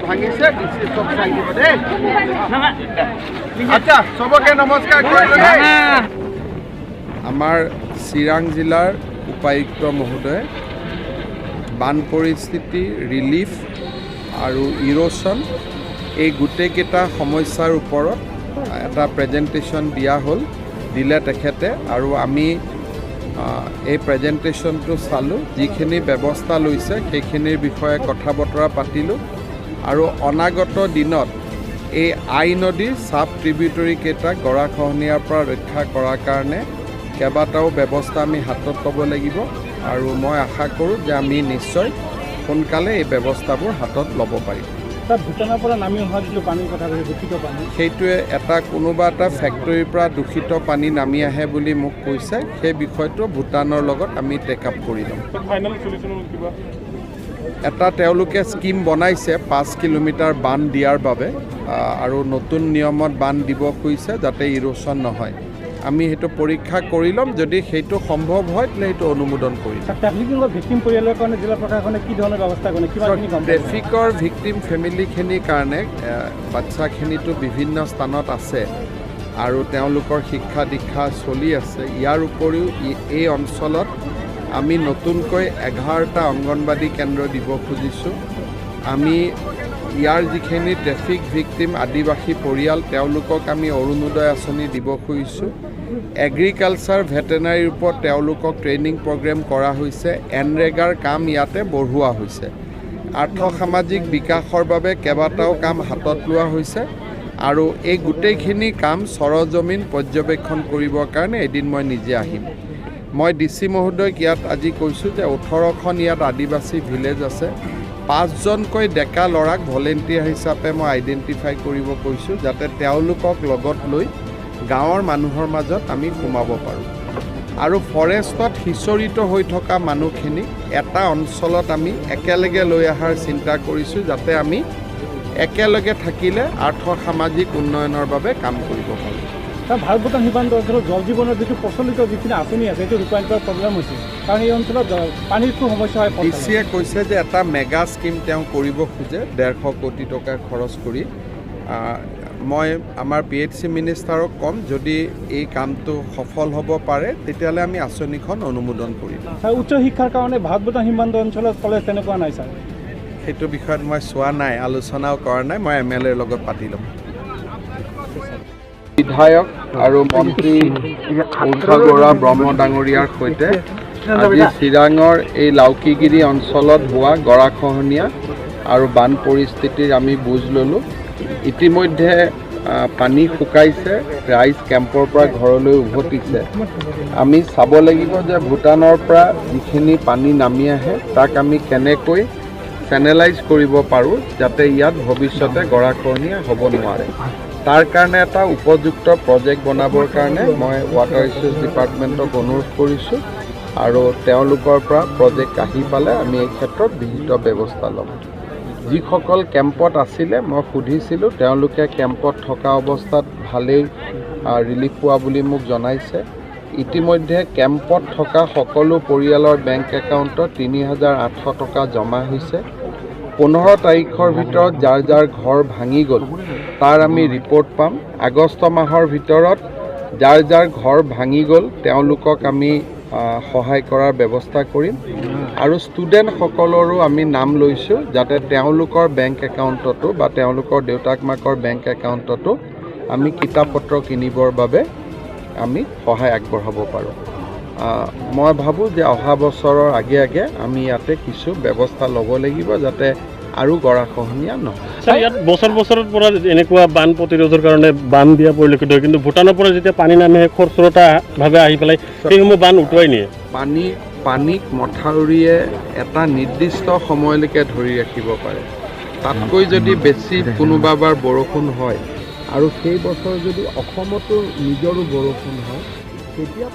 ভাঙিছে চব চাই দিব দেই আচ্ছা চবকে নমস্কাৰ কৰিলে আমাৰ চিৰাং জিলাৰ উপায়ুক্ত মহোদয় বান পৰিস্থিতি ৰিলিফ আৰু ইৰোশ্যন এই গোটেইকেইটা সমস্যাৰ ওপৰত এটা প্ৰেজেণ্টেশ্যন দিয়া হ'ল দিলে তেখেতে আৰু আমি এই প্ৰেজেণ্টেশ্যনটো চালোঁ যিখিনি ব্যৱস্থা লৈছে সেইখিনিৰ বিষয়ে কথা বতৰা পাতিলোঁ আৰু অনাগত দিনত এই আই নদীৰ চাব ট্ৰিবিউটৰীকেইটাক গৰাখহনীয়াৰ পৰা ৰক্ষা কৰাৰ কাৰণে কেইবাটাও ব্যৱস্থা আমি হাতত ল'ব লাগিব আৰু মই আশা কৰোঁ যে আমি নিশ্চয় সোনকালে এই ব্যৱস্থাবোৰ হাতত ল'ব পাৰিম ভূটানৰ পৰা নামি অহা যিটো পানীৰ কথা কৈছে দূষিত পানী সেইটোৱে কোনোবা এটা ফেক্টৰীৰ পৰা দূষিত পানী নামি আহে বুলি মোক কৈছে সেই বিষয়টো ভূটানৰ লগত আমি টেক আপ কৰি ল'ম এটা তেওঁলোকে স্কিম বনাইছে 5 কিলোমিটাৰ বান্ধ দিয়াৰ বাবে আৰু নতুন নিয়মত বান্ধ দিব খুজিছে যাতে ইৰোশ্যন নহয় আমি সেইটো পৰীক্ষা কৰি ল'ম যদি সেইটো সম্ভৱ হয় তেতিয়াহ'লে সেইটো অনুমোদন কৰিম ভিক্টিম পৰিয়ালৰ কাৰণে জিলা প্ৰশাসনে কি ধৰণৰ ব্যৱস্থা কৰে ট্ৰেফিকৰ ভিক্টিম ফেমিলিখিনিৰ কাৰণে বাচ্চাখিনিতো বিভিন্ন স্থানত আছে আৰু তেওঁলোকৰ শিক্ষা দীক্ষা চলি আছে ইয়াৰ উপৰিও এই অঞ্চলত আমি নতুনকৈ 11টা অংগনবাদী কেন্দ্ৰ দিব খুজিছোঁ আমি ইয়াৰ যিখিনি ট্ৰেফিক ভিক্টিম আদিবাসী পৰিয়াল তেওঁলোকক আমি অৰুণোদয় আঁচনি দিব খুজিছোঁ এগ্ৰিকালচাৰ ভেটেনাৰীৰ ওপৰত তেওঁলোকক ট্ৰেইনিং প্ৰগ্ৰেম কৰা হৈছে এনৰেগাৰ কাম ইয়াতে বঢ়োৱা হৈছে আৰ্থ সামাজিক বিকাশৰ বাবে কেইবাটাও কাম হাতত লোৱা হৈছে আৰু এই গোটেইখিনি কাম সৰজমিন পৰ্যবেক্ষণ কৰিবৰ কাৰণে এদিন মই নিজে আহিম মই DC মহোদয়ক ইয়াত আজি কৈছোঁ যে 18খন ইয়াত আদিবাসী ভিলেজ আছে 5জনকৈ ডেকা ল'ৰাক ভলেণ্টিয়াৰ হিচাপে মই আইডেণ্টিফাই কৰিব কৈছোঁ যাতে তেওঁলোকক লগত লৈ গাঁৱৰ মানুহৰ মাজত আমি সোমাব পাৰোঁ আৰু ফৰেষ্টত সিঁচৰিত হৈ থকা মানুহখিনিক এটা অঞ্চলত আমি একেলগে লৈ অহাৰ চিন্তা কৰিছোঁ যাতে আমি একেলগে থাকিলে আৰ্থ সামাজিক উন্নয়নৰ বাবে কাম কৰিব পাৰোঁ ভাৰত ভূটান সীমান্ত অঞ্চলত জল জীৱনৰ যিটো প্ৰচলিত যিখিনি আঁচনি আছে সেইটো ৰূপায়ণ কৰাৰ প্ৰব্লেম হৈছে কাৰণ এই অঞ্চলত পানীৰ খুব সমস্যা হয় DCয়ে কৈছে যে এটা মেগা স্কিম তেওঁ কৰিব খোজে 150 কোটি টকা খৰচ কৰি মই আমাৰ PHC মিনিষ্টাৰক ক'ম যদি এই কামটো সফল হ'ব পাৰে তেতিয়াহ'লে আমি আঁচনিখন অনুমোদন কৰিম উচ্চ শিক্ষাৰ কাৰণে ভাৰত ভূটান সীমান্ত অঞ্চলত কলেজ তেনেকুৱা নাই ছাৰ সেইটো বিষয়ত মই চোৱা নাই আলোচনাও কৰা নাই মই MLAৰ লগত পাতি ল'ম বিধায়ক আৰু মন্ত্ৰী উষা গৌৰা ব্ৰহ্ম ডাঙৰীয়াৰ সৈতে আজি চিৰাঙৰ এই লাউকিগিৰি অঞ্চলত হোৱা গৰাখহনীয়া আৰু বান পৰিস্থিতিৰ আমি বুজ ল'লোঁ ইতিমধ্যে পানী শুকাইছে ৰাইজ কেম্পৰ পৰা ঘৰলৈ উভতিছে আমি চাব লাগিব যে ভূটানৰ পৰা যিখিনি পানী নামি আহে তাক আমি কেনেকৈ চেনেলাইজ কৰিব পাৰোঁ যাতে ইয়াত ভৱিষ্যতে গৰাখহনীয়া হ'ব নোৱাৰে তাৰ কাৰণে এটা উপযুক্ত প্ৰজেক্ট বনাবৰ কাৰণে মই ৱাটাৰ ৰিচোৰ্চ ডিপাৰ্টমেণ্টক অনুৰোধ কৰিছোঁ আৰু তেওঁলোকৰ পৰা প্ৰজেক্ট আহি পালে আমি এই ক্ষেত্ৰত বিহিত ব্যৱস্থা ল'ম যিসকল কেম্পত আছিলে মই সুধিছিলোঁ তেওঁলোকে কেম্পত থকা অৱস্থাত ভালেই ৰিলিফ পোৱা বুলি মোক জনাইছে ইতিমধ্যে কেম্পত থকা সকলো পৰিয়ালৰ বেংক একাউণ্টত ৩,৮০০ টকা জমা হৈছে 15 তাৰিখৰ ভিতৰত যাৰ যাৰ ঘৰ ভাঙি গ'ল তাৰ আমি ৰিপৰ্ট পাম আগষ্ট মাহৰ ভিতৰত যাৰ যাৰ ঘৰ ভাঙি গ'ল তেওঁলোকক আমি সহায় কৰাৰ ব্যৱস্থা কৰিম আৰু ষ্টুডেণ্টসকলৰো আমি নাম লৈছোঁ যাতে তেওঁলোকৰ বেংক একাউণ্টতো বা তেওঁলোকৰ দেউতাক মাকৰ বেংক একাউণ্টতো আমি কিতাপ পত্ৰ কিনিবৰ বাবে আমি সহায় আগবঢ়াব পাৰোঁ মই ভাবোঁ যে অহা বছৰৰ আগে আগে আমি ইয়াতে কিছু ব্যৱস্থা ল'ব লাগিব যাতে আৰু গৰাখহনীয়া নহয় ইয়াত বছৰ বছৰৰ পৰা এনেকুৱা বান প্ৰতিৰোধৰ কাৰণে বান দিয়া পৰিলক্ষিত হয় কিন্তু ভূটানৰ পৰা যেতিয়া পানী নামে খৰস্ৰোতাভাৱে আহি পেলাই সেইসমূহ বান উটুৱাই নিয়ে পানীক মথাউৰিয়ে এটা নিৰ্দিষ্ট সময়লৈকে ধৰি ৰাখিব পাৰে তাতকৈ যদি বেছি কোনোবাবাৰ বৰষুণ হয় আৰু সেই বছৰ যদি অসমতো নিজৰো বৰষুণ হয় তেতিয়া